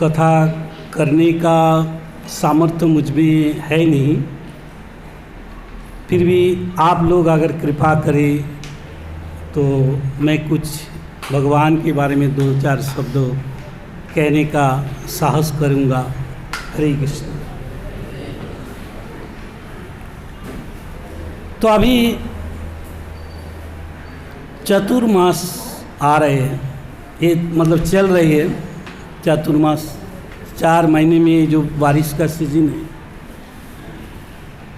कथा करने का सामर्थ्य मुझ में है नहीं, फिर भी आप लोग अगर कृपा करें तो मैं कुछ भगवान के बारे में 2-4 शब्द कहने का साहस करूँगा। हरे कृष्ण। तो अभी चतुर्मास आ रहे हैं, ये मतलब चल रही है चतुर्मास। 4 महीने में जो बारिश का सीजन है,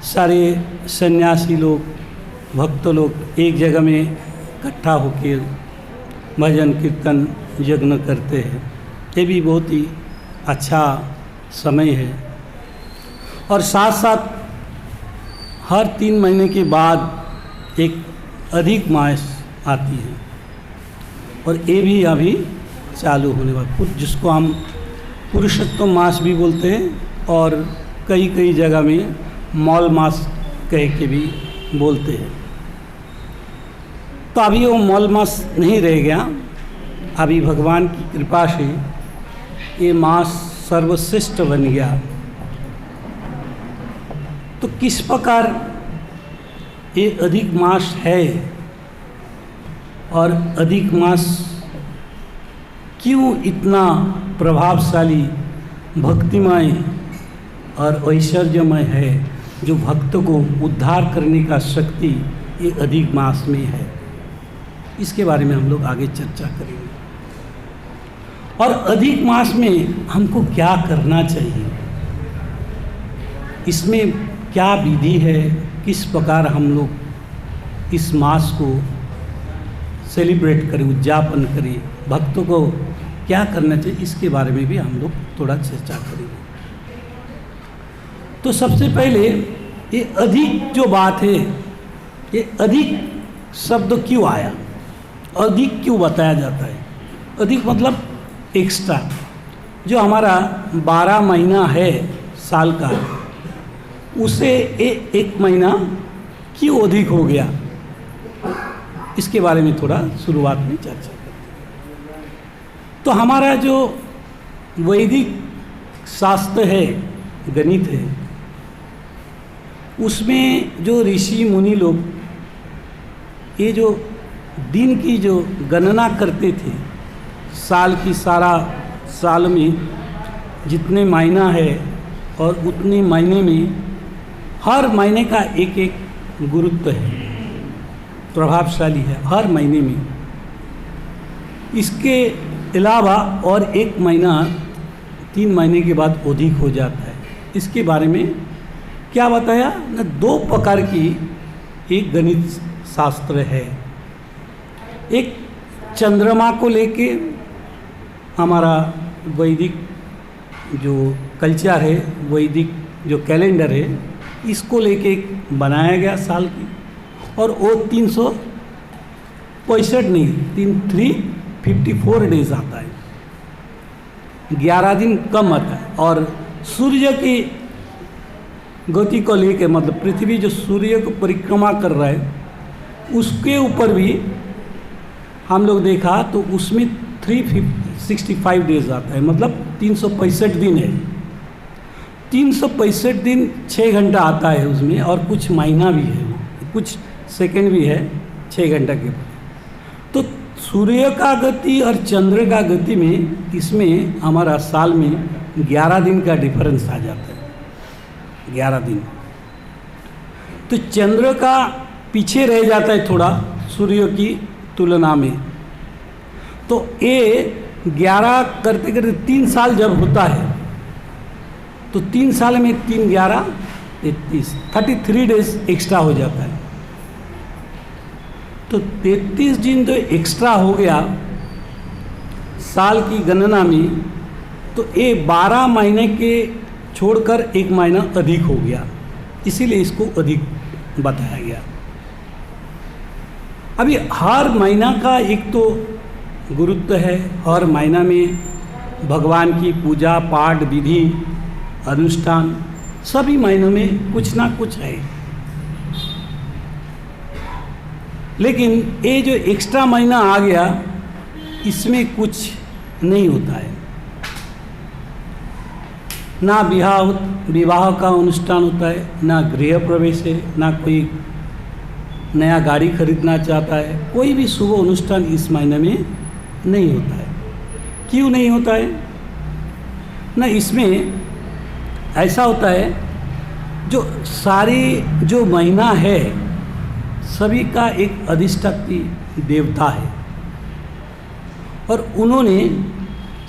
सारे सन्यासी लोग, भक्त लोग एक जगह में इकट्ठा होकर भजन कीर्तन यज्ञ करते हैं। ये भी बहुत ही अच्छा समय है। और साथ साथ हर 3 महीने के बाद एक अधिक मास आती है, और ये भी अभी चालू होने वाला, जिसको हम पुरुषोत्तम मास भी बोलते हैं, और कई जगह में मौल मास कह के भी बोलते हैं। तो अभी वो मौल मास नहीं रह गया। अभी भगवान की कृपा से ये मास सर्वश्रेष्ठ बन गया। तो किस प्रकार ये अधिक मास है और अधिक मास क्यों इतना प्रभावशाली, भक्तिमय और ऐश्वर्यमय है, जो भक्त को उद्धार करने का शक्ति ये अधिक मास में है, इसके बारे में हम लोग आगे चर्चा करेंगे। और अधिक मास में हमको क्या करना चाहिए, इसमें क्या विधि है, किस प्रकार हम लोग इस मास को सेलिब्रेट करें, उद्यापन करें, भक्तों को क्या करना चाहिए, इसके बारे में भी हम लोग थोड़ा चर्चा करेंगे। तो सबसे पहले ये अधिक जो बात है, ये अधिक शब्द क्यों आया, अधिक क्यों बताया जाता है? अधिक मतलब एक्स्ट्रा। जो हमारा 12 महीना है साल का, उसे एक महीना क्यों अधिक हो गया, इसके बारे में थोड़ा शुरुआत में चर्चा करते हैं। तो हमारा जो वैदिक शास्त्र है, गणित है, उसमें जो ऋषि मुनि लोग ये जो दिन की जो गणना करते थे, साल की सारा साल में जितने महीना है और उतने महीने में हर महीने का एक गुरुत्व है, प्रभावशाली है हर महीने में। इसके अलावा और एक महीना 3 महीने के बाद अधिक हो जाता है। इसके बारे में क्या बताया ना, 2 प्रकार की एक गणित शास्त्र है। एक चंद्रमा को लेके हमारा वैदिक जो कल्चर है, वैदिक जो कैलेंडर है, इसको लेके बनाया गया साल की, और वो 365 नहीं, 354 डेज आता है, 11 दिन कम आता है। और सूर्य की गति को लेके, मतलब पृथ्वी जो सूर्य को परिक्रमा कर रहा है, उसके ऊपर भी हम लोग देखा तो उसमें 365 डेज आता है, मतलब 365 दिन है। 365 दिन 6 घंटा आता है उसमें, और कुछ महीना भी है, कुछ सेकंड भी है 6 घंटा के। तो सूर्य का गति और चंद्र का गति में, इसमें हमारा साल में 11 दिन का डिफरेंस आ जाता है, 11 दिन। तो चंद्र का पीछे रह जाता है थोड़ा सूर्य की तुलना में। तो ये 11 करते करते 3 साल जब होता है, तो 3 साल में 3 11 33 डेज एक्स्ट्रा हो जाता है। तो 33 दिन जो एक्स्ट्रा हो गया साल की गणना में, तो ये 12 महीने के छोड़कर 1 महीना अधिक हो गया, इसीलिए इसको अधिक बताया गया। अभी हर महीना का एक तो गुरुत्व है, हर महीना में भगवान की पूजा पाठ विधि अनुष्ठान सभी महीनों में कुछ ना कुछ है। लेकिन ये जो एक्स्ट्रा महीना आ गया, इसमें कुछ नहीं होता है। ना विवाह का अनुष्ठान होता है, ना गृह प्रवेश है, ना कोई नया गाड़ी खरीदना चाहता है, कोई भी शुभ अनुष्ठान इस महीने में नहीं होता है। क्यों नहीं होता है ना? इसमें ऐसा होता है, जो सारी जो महीना है सभी का एक अधिष्ठात्री देवता है, और उन्होंने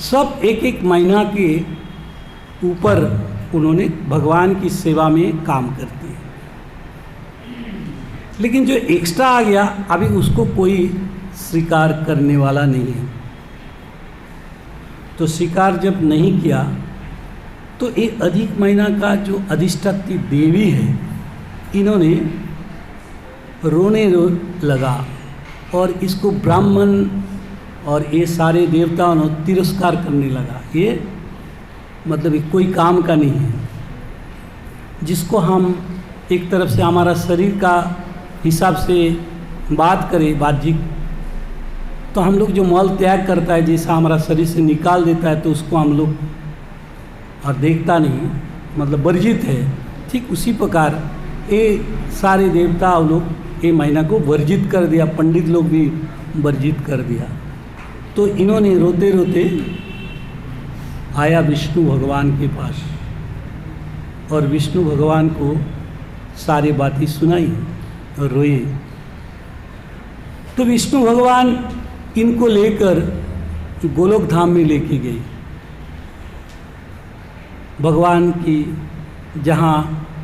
सब एक एक महीना के ऊपर उन्होंने भगवान की सेवा में काम करते हैं। लेकिन जो एक्स्ट्रा आ गया अभी उसको कोई स्वीकार करने वाला नहीं है। तो स्वीकार जब नहीं किया तो ये अधिक महीना का जो अधिष्ठात्री देवी है, इन्होंने रोने लगा और इसको ब्राह्मण और ये सारे देवताओं ने तिरस्कार करने लगा। ये मतलब ये कोई काम का नहीं है, जिसको हम एक तरफ से हमारा शरीर का हिसाब से बात करें बाह्यिक, तो हम लोग जो मल त्याग करता है, जैसा हमारा शरीर से निकाल देता है, तो उसको हम लोग और देखता नहीं, मतलब वर्जित है। ठीक उसी प्रकार ये सारे देवता लोग ये महीना को वर्जित कर दिया, पंडित लोग भी वर्जित कर दिया। तो इन्होंने रोते रोते आया विष्णु भगवान के पास और विष्णु भगवान को सारी बातें सुनाई और रोए। तो विष्णु भगवान इनको लेकर गोलोक धाम में लेके गए। भगवान की जहाँ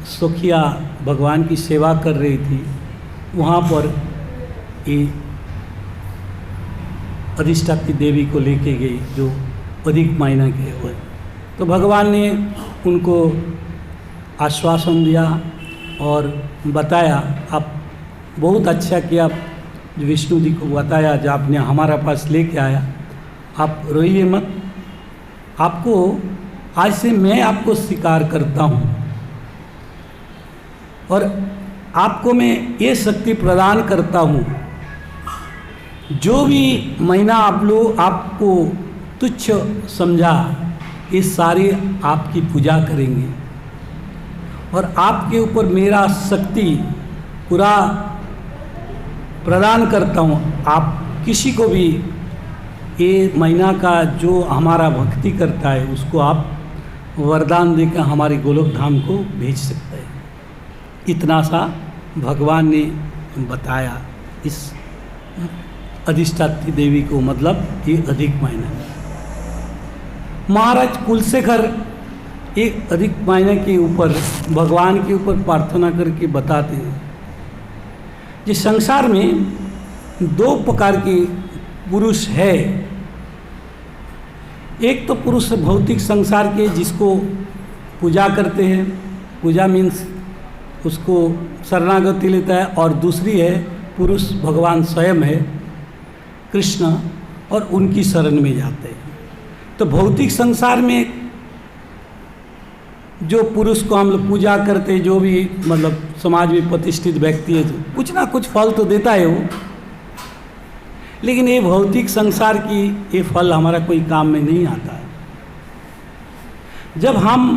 सखिया भगवान की सेवा कर रही थी, वहाँ पर ये अधिष्ठात्री देवी को लेके गई, जो अधिक महीना के हुए। तो भगवान ने उनको आश्वासन दिया और बताया, आप बहुत अच्छा किया, विष्णु जी को बताया, जो आपने हमारा पास लेके आया, आप रोइए मत, आपको आज से मैं आपको स्वीकार करता हूँ और आपको मैं ये शक्ति प्रदान करता हूँ, जो भी महीना आप लोग आपको तुच्छ समझा, ये सारी आपकी पूजा करेंगे और आपके ऊपर मेरा शक्ति पूरा प्रदान करता हूँ। आप किसी को भी ये महीना का जो हमारा भक्ति करता है, उसको आप वरदान देकर हमारे गोलोक धाम को भेज सकते हैं। इतना सा भगवान ने बताया इस अधिष्ठात्री देवी को, मतलब ये अधिक महीना। महाराज कुलशेखर एक अधिक महीने के ऊपर भगवान के ऊपर प्रार्थना करके बताते हैं, कि संसार में दो प्रकार के पुरुष है। एक तो पुरुष भौतिक संसार के, जिसको पूजा करते हैं, पूजा मीन्स उसको शरणागति लेता है, और दूसरी है पुरुष भगवान स्वयं है कृष्ण, और उनकी शरण में जाते हैं। तो भौतिक संसार में जो पुरुष को हम लोग पूजा करते, जो भी मतलब समाज में प्रतिष्ठित व्यक्ति है, तो कुछ ना कुछ फल तो देता है वो, लेकिन ये भौतिक संसार की ये फल हमारा कोई काम में नहीं आता है। जब हम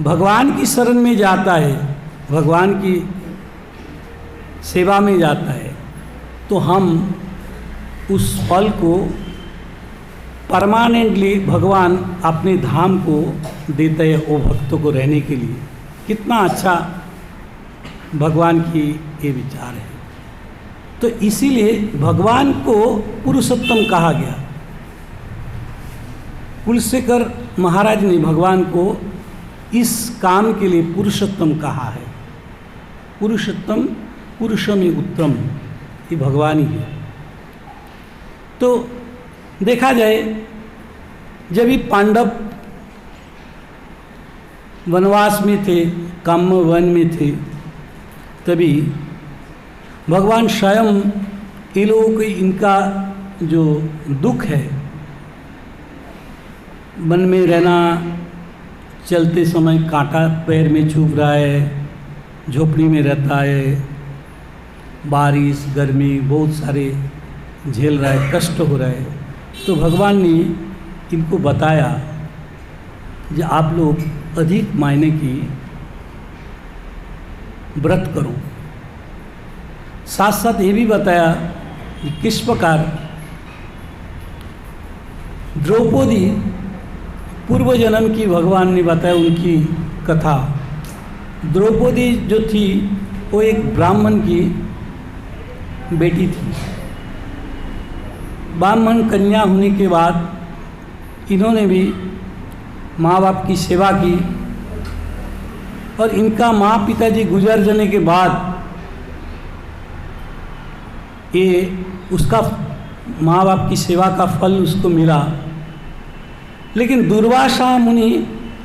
भगवान की शरण में जाता है, भगवान की सेवा में जाता है, तो हम उस फल को परमानेंटली भगवान अपने धाम को देते हैं वो भक्तों को रहने के लिए। कितना अच्छा भगवान की ये विचार है। तो इसीलिए भगवान को पुरुषोत्तम कहा गया। कुलशेखर महाराज ने भगवान को इस काम के लिए पुरुषोत्तम कहा है। पुरुषोत्तम, पुरुषों में उत्तम, ये भगवान ही है। तो देखा जाए, जब भी पांडव वनवास में थे, काम्य वन में थे, तभी भगवान स्वयं ये लोगों को इनका जो दुख है, वन में रहना, चलते समय कांटा पैर में चुभ रहा है, झोपड़ी में रहता है, बारिश गर्मी बहुत सारे झेल रहा है, कष्ट हो रहा है। तो भगवान ने इनको बताया जो आप लोग अधिक महीने की व्रत करो। साथ साथ ये भी बताया कि किस प्रकार द्रौपदी पूर्व जन्म की भगवान ने बताया उनकी कथा। द्रौपदी जो थी वो एक ब्राह्मण की बेटी थी। ब्राह्मण कन्या होने के बाद इन्होंने भी माँ बाप की सेवा की और इनका माँ पिताजी गुजर जाने के बाद ये उसका माँ बाप की सेवा का फल उसको मिला। लेकिन दुर्वासा मुनि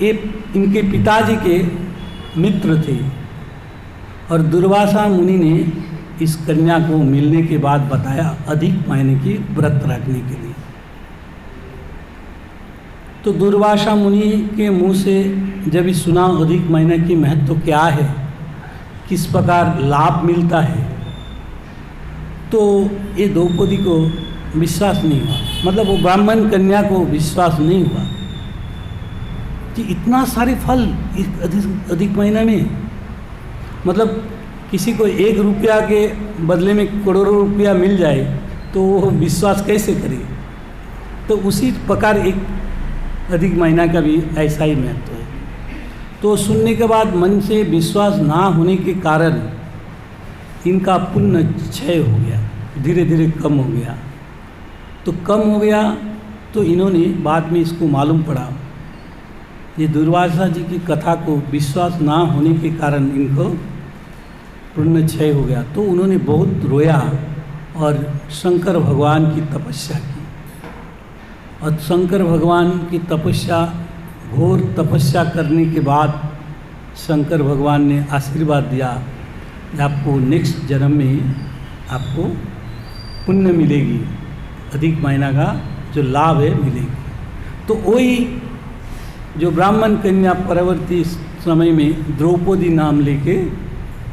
ये इनके पिताजी के मित्र थे और दुर्वासा मुनि ने इस कन्या को मिलने के बाद बताया अधिक महीने की व्रत रखने के लिए। तो दुर्वासा मुनि के मुंह से जब ही सुना अधिक महीने की महत्व क्या है, किस प्रकार लाभ मिलता है, तो ये द्रौपदी को विश्वास नहीं हुआ। मतलब वो ब्राह्मण कन्या को विश्वास नहीं हुआ कि इतना सारे फल अधिक महीने में, मतलब किसी को 1 रुपया के बदले में करोड़ों रुपया मिल जाए तो वो विश्वास कैसे करे। तो उसी प्रकार एक अधिक महीना का भी ऐसा ही महत्व है। तो सुनने के बाद मन से विश्वास ना होने के कारण इनका पुण्य क्षय हो गया, धीरे धीरे कम हो गया। तो कम हो गया तो इन्होंने बाद में इसको मालूम पड़ा, ये दुर्वासा जी की कथा को विश्वास ना होने के कारण इनको पुण्य क्षय हो गया। तो उन्होंने बहुत रोया और शंकर भगवान की तपस्या की। और शंकर भगवान की तपस्या, घोर तपस्या करने के बाद शंकर भगवान ने आशीर्वाद दिया कि आपको नेक्स्ट जन्म में आपको पुण्य मिलेगी, अधिक महीना का जो लाभ है मिलेगी। तो वही जो ब्राह्मण कन्या परवर्ती समय में द्रौपदी नाम लेके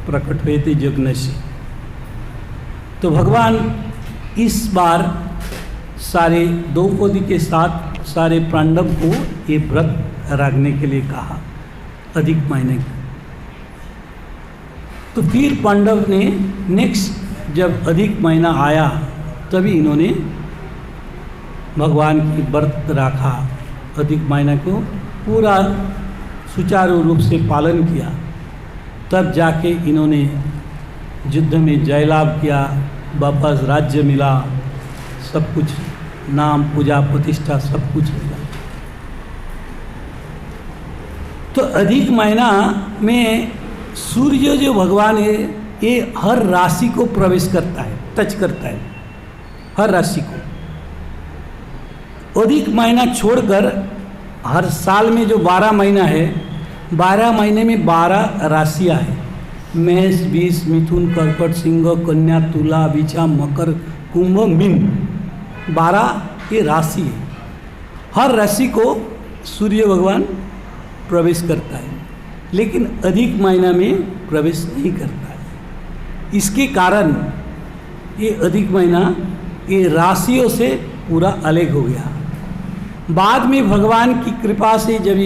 प्रकट हुए थे यज्ञ से। तो भगवान इस बार सारे द्रौपदी के साथ सारे पांडव को ये व्रत रखने के लिए कहा अधिक महीने का। तो फिर पांडव ने नेक्स्ट जब अधिक महीना आया तभी इन्होंने भगवान की व्रत रखा, अधिक महीना को पूरा सुचारू रूप से पालन किया। तब जाके इन्होंने युद्ध में जयलाभ किया, वापस राज्य मिला, सब कुछ, नाम पूजा प्रतिष्ठा सब कुछ मिला। तो अधिक महीना में सूर्य जो भगवान है ये हर राशि को प्रवेश करता है, टच करता है हर राशि को। अधिक महीना छोड़कर हर साल में जो 12 महीना है, 12 महीने में 12 राशियाँ हैं। मेष, वृष, मिथुन, कर्कट, सिंह, कन्या, तुला, वृश्चिक, मकर, कुंभ, मीन, 12 ये राशि है। हर राशि को सूर्य भगवान प्रवेश करता है, लेकिन अधिक महीना में प्रवेश नहीं करता है। इसके कारण ये अधिक महीना ये राशियों से पूरा अलग हो गया। बाद में भगवान की कृपा से जब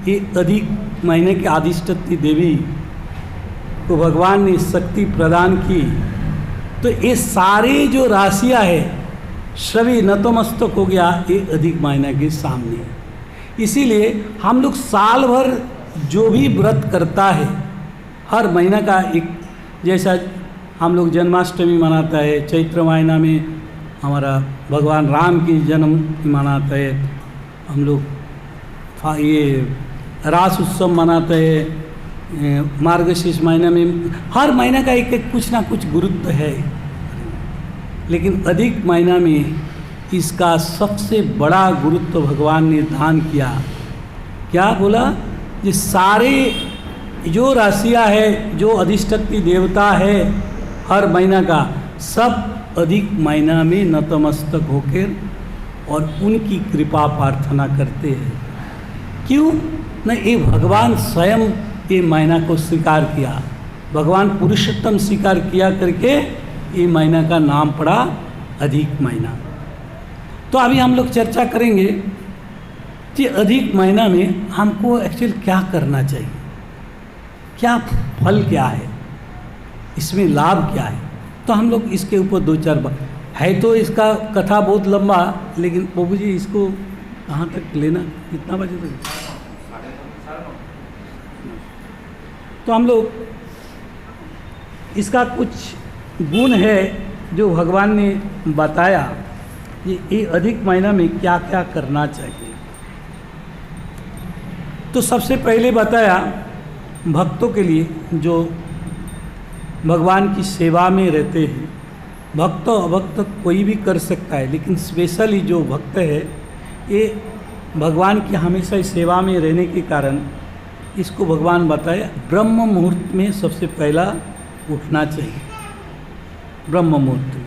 ये अधिक महीने के अधिष्ठात्री देवी को भगवान ने शक्ति प्रदान की, तो ये सारे जो राशियाँ है सभी नतमस्तक हो गया ये अधिक महीना के सामने। इसीलिए हम लोग साल भर जो भी व्रत करता है, हर महीना का एक, जैसा हम लोग जन्माष्टमी मनाता है, चैत्र महीना में हमारा भगवान राम की जन्म मनाता है, हम लोग ये रास उत्सव मनाते हैं, मार्गशीर्ष महीना में, हर महीना का एक एक कुछ ना कुछ गुरुत्व है। लेकिन अधिक महीना में इसका सबसे बड़ा गुरुत्व भगवान ने दान किया। क्या बोला? ये सारे जो राशियाँ है, जो अधिष्ठात्री देवता है हर महीना का, सब अधिक महीना में नतमस्तक होकर और उनकी कृपा प्रार्थना करते हैं। क्यों? न ये भगवान स्वयं ये महीना को स्वीकार किया, भगवान पुरुषोत्तम स्वीकार किया करके ये महीना का नाम पड़ा अधिक महीना। तो अभी हम लोग चर्चा करेंगे कि अधिक महीना में हमको एक्चुअल क्या करना चाहिए, क्या फल क्या है, इसमें लाभ क्या है। तो हम लोग इसके ऊपर दो चार बात है, तो इसका कथा बहुत लंबा, लेकिन बाबू जी इसको कहाँ तक लेना, कितना बजे तक? तो हम लोग इसका कुछ गुण है जो भगवान ने बताया कि ये अधिक महीना में क्या क्या करना चाहिए। तो सबसे पहले बताया भक्तों के लिए जो भगवान की सेवा में रहते हैं, भक्त अभक्त कोई भी कर सकता है, लेकिन स्पेशली जो भक्त है ये भगवान की हमेशा ही सेवा में रहने के कारण इसको भगवान बताया ब्रह्म मुहूर्त में सबसे पहला उठना चाहिए। ब्रह्म मुहूर्त में,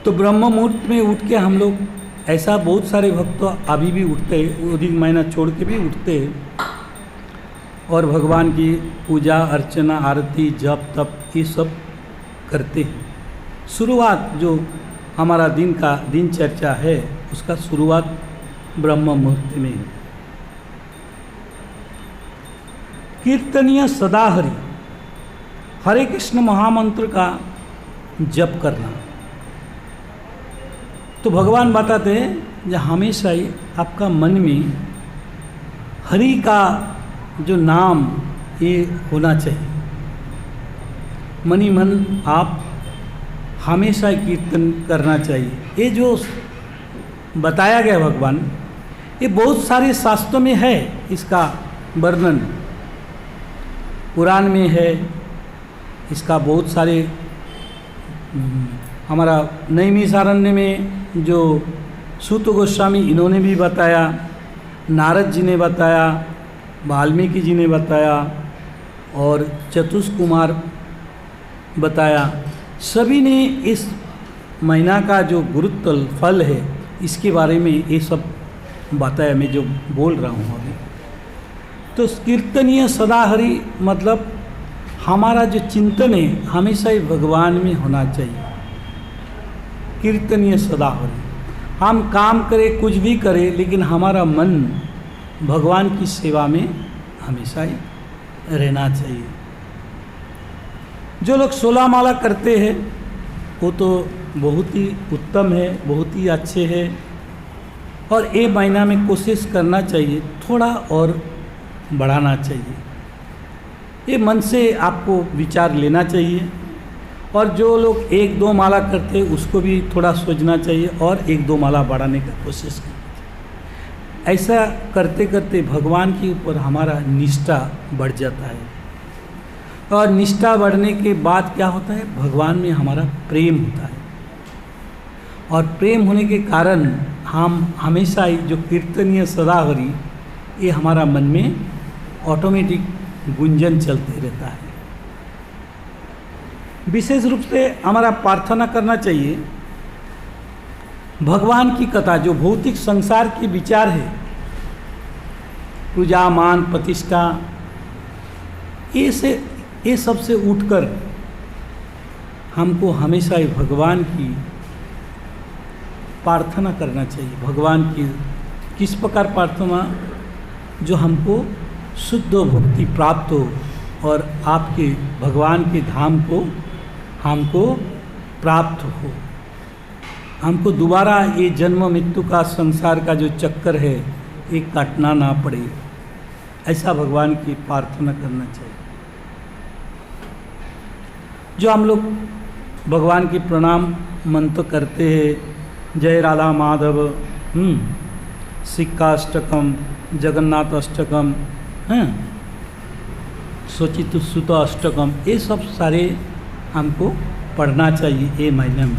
तो ब्रह्म मुहूर्त में उठ के हम लोग, ऐसा बहुत सारे भक्त अभी भी उठते हैं, अधिक महीना छोड़ के भी उठते हैं और भगवान की पूजा अर्चना आरती जप तप ये सब करते हैं। शुरुआत जो हमारा दिन का दिनचर्या है उसका शुरुआत ब्रह्म मुहूर्त में है। कीर्तनीय सदा हरि, हरे कृष्ण महामंत्र का जप करना। तो भगवान बताते हैं कि हमेशा ही आपका मन में हरि का जो नाम ये होना चाहिए। मन ही मन आप हमेशा कीर्तन करना चाहिए। ये जो बताया गया भगवान, ये बहुत सारे शास्त्रों में है, इसका वर्णन पुराण में है, इसका बहुत सारे हमारा नैमिषारण्य में जो सूत गोस्वामी इन्होंने भी बताया, नारद जी ने बताया, वाल्मीकि जी ने बताया और चतुष्कुमार बताया, सभी ने इस महीना का जो गुरुत्व फल है इसके बारे में ये सब बताया, मैं जो बोल रहा हूँ अभी। तो कीर्तनीय सदा हरि मतलब हमारा जो चिंतन है हमेशा ही भगवान में होना चाहिए। कीर्तनीय सदा हरि, हम काम करें कुछ भी करें लेकिन हमारा मन भगवान की सेवा में हमेशा ही रहना चाहिए। जो लोग 16 माला करते हैं वो तो बहुत ही उत्तम है, बहुत ही अच्छे हैं, और ये महीना में कोशिश करना चाहिए थोड़ा और बढ़ाना चाहिए। ये मन से आपको विचार लेना चाहिए, और जो लोग 1-2 माला करते हैं उसको भी थोड़ा सोचना चाहिए और 1-2 माला बढ़ाने का कोशिश करना चाहिए। ऐसा करते करते भगवान के ऊपर हमारा निष्ठा बढ़ जाता है, और निष्ठा बढ़ने के बाद क्या होता है, भगवान में हमारा प्रेम होता है, और प्रेम होने के कारण हम हमेशा ही जो कीर्तनीय सदा हरि ये हमारा मन में ऑटोमेटिक गुंजन चलते रहता है। विशेष रूप से हमारा प्रार्थना करना चाहिए भगवान की कथा, जो भौतिक संसार की विचार है, पूजा मान प्रतिष्ठा, ये सबसे उठकर हमको हमेशा ही भगवान की प्रार्थना करना चाहिए। भगवान की किस प्रकार प्रार्थना, जो हमको शुद्ध भक्ति प्राप्त हो और आपके भगवान के धाम को हमको प्राप्त हो, हमको दोबारा ये जन्म मृत्यु का संसार का जो चक्कर है ये काटना ना पड़े, ऐसा भगवान की प्रार्थना करना चाहिए। जो हम लोग भगवान की प्रणाम मंत्र करते हैं, जय राधा माधव, सिक्काष्टकम, जगन्नाथ अष्टकम, सोचित सुत अष्टकम, ये सब सारे हमको पढ़ना चाहिए ये महीने में।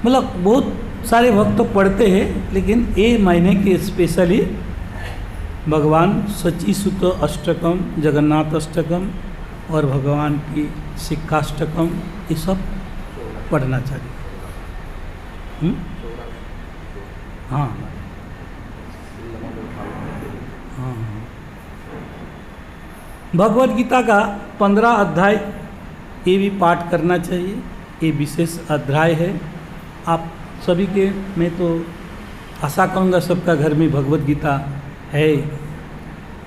मतलब बहुत सारे भक्त तो पढ़ते हैं, लेकिन ये महीने के स्पेशली भगवान सची सुत अष्टकम, जगन्नाथ अष्टकम और भगवान की सिक्काष्टकम ये सब पढ़ना चाहिए। हाँ हाँ, भगवद गीता का 15 अध्याय ये भी पाठ करना चाहिए। ये विशेष अध्याय है, आप सभी के मैं तो आशा करूँगा सबका घर में भगवत गीता है।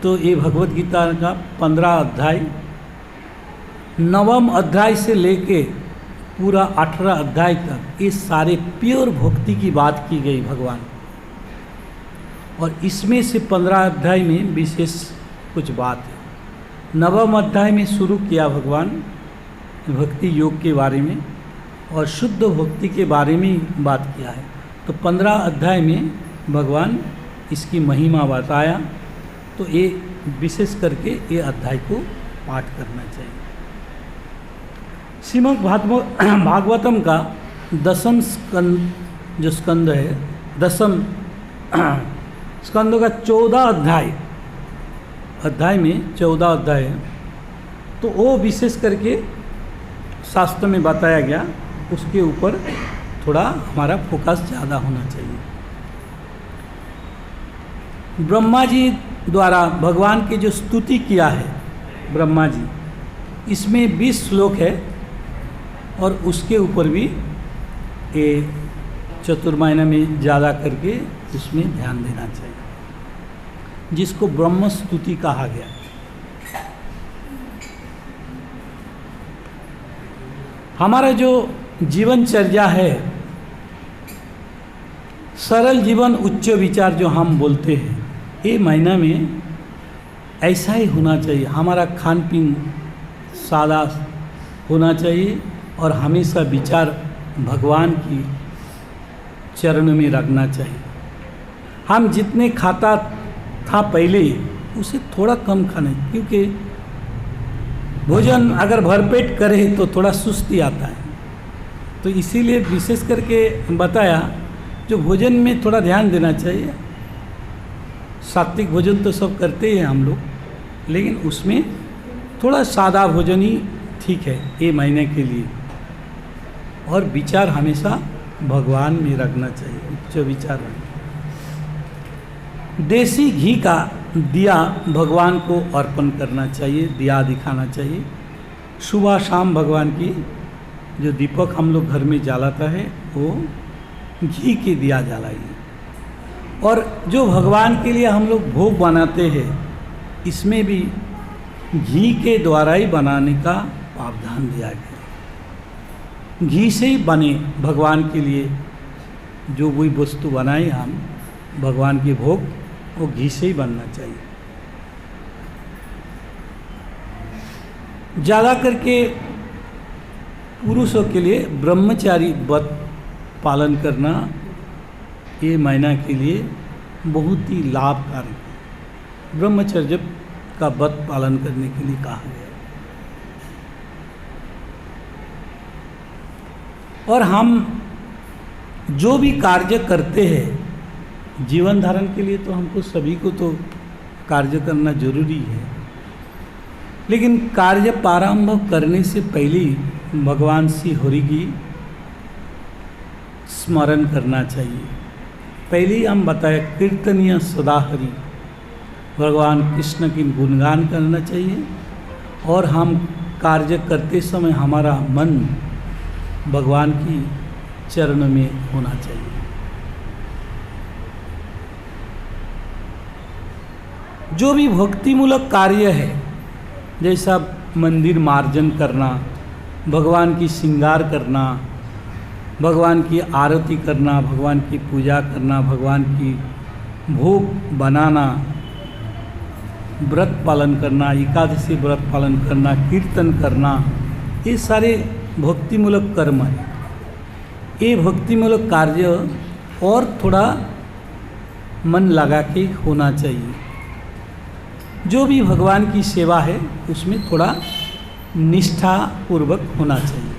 तो ये भगवत गीता का 15 अध्याय, 9वें अध्याय से लेके पूरा 18 अध्याय तक ये सारे प्योर भक्ति की बात की गई भगवान। और इसमें से 15 अध्याय में विशेष कुछ बात है। 9वें अध्याय में शुरू किया भगवान भक्ति योग के बारे में और शुद्ध भक्ति के बारे में बात किया है। तो 15 अध्याय में भगवान इसकी महिमा बताया। तो ये विशेष करके ये अध्याय को पाठ करना चाहिए। श्रीमद् भागवतम का 10वां स्कंद जो स्कंद है, 10वां स्कंद का 14 अध्याय में 14 अध्याय है। तो वो विशेष करके शास्त्र में बताया गया, उसके ऊपर थोड़ा हमारा फोकस ज़्यादा होना चाहिए। ब्रह्मा जी द्वारा भगवान की जो स्तुति किया है ब्रह्मा जी, इसमें 20 श्लोक है और उसके ऊपर भी ये चतुर्मायना में ज़्यादा करके उसमें ध्यान देना चाहिए, जिसको ब्रह्म स्तुति कहा गया। हमारा जो जीवनचर्या है, सरल जीवन उच्च विचार जो हम बोलते हैं, ये महीना में ऐसा ही होना चाहिए। हमारा खान पीन सादा होना चाहिए और हमेशा विचार भगवान की चरण में रखना चाहिए। हम जितने खाता था पहले उसे थोड़ा कम खाना, क्योंकि भोजन अगर भरपेट करे तो थोड़ा सुस्ती आता है। तो इसीलिए विशेष करके बताया जो भोजन में थोड़ा ध्यान देना चाहिए। सात्विक भोजन तो सब करते ही हैं हम लोग, लेकिन उसमें थोड़ा सादा भोजन ही ठीक है ये महीने के लिए। और विचार हमेशा भगवान में रखना चाहिए, उच्च विचार। देसी घी का दिया भगवान को अर्पण करना चाहिए, दिया दिखाना चाहिए। सुबह शाम भगवान की जो दीपक हम लोग घर में जलाता है वो घी के दिया जलाइए। और जो भगवान के लिए हम लोग भोग बनाते हैं, इसमें भी घी के द्वारा ही बनाने का प्रावधान दिया गया। घी से ही बने भगवान के लिए जो कोई वस्तु बनाए हम भगवान के भोग, वो घी से ही बनना चाहिए। ज़्यादा करके पुरुषों के लिए ब्रह्मचारी व्रत पालन करना ये महीना के लिए बहुत ही लाभकारी है। ब्रह्मचर्य का व्रत पालन करने के लिए कहा गया। और हम जो भी कार्य करते हैं जीवन धारण के लिए, तो हमको सभी को तो कार्य करना जरूरी है, लेकिन कार्य प्रारंभ करने से पहले भगवान श्री हरि की स्मरण करना चाहिए। पहले ही हम बताए कीर्तनीय सदा हरि, भगवान कृष्ण की गुणगान करना चाहिए। और हम कार्य करते समय हमारा मन भगवान की चरण में होना चाहिए। जो भी भक्तिमूलक कार्य है, जैसा मंदिर मार्जन करना, भगवान की श्रृंगार करना, भगवान की आरती करना, भगवान की पूजा करना, भगवान की भोग बनाना, व्रत पालन करना, एकादशी व्रत पालन करना, कीर्तन करना, ये सारे भक्तिमूलक कर्म है। ये भक्तिमूलक कार्य और थोड़ा मन लगा के होना चाहिए। जो भी भगवान की सेवा है उसमें थोड़ा निष्ठापूर्वक होना चाहिए।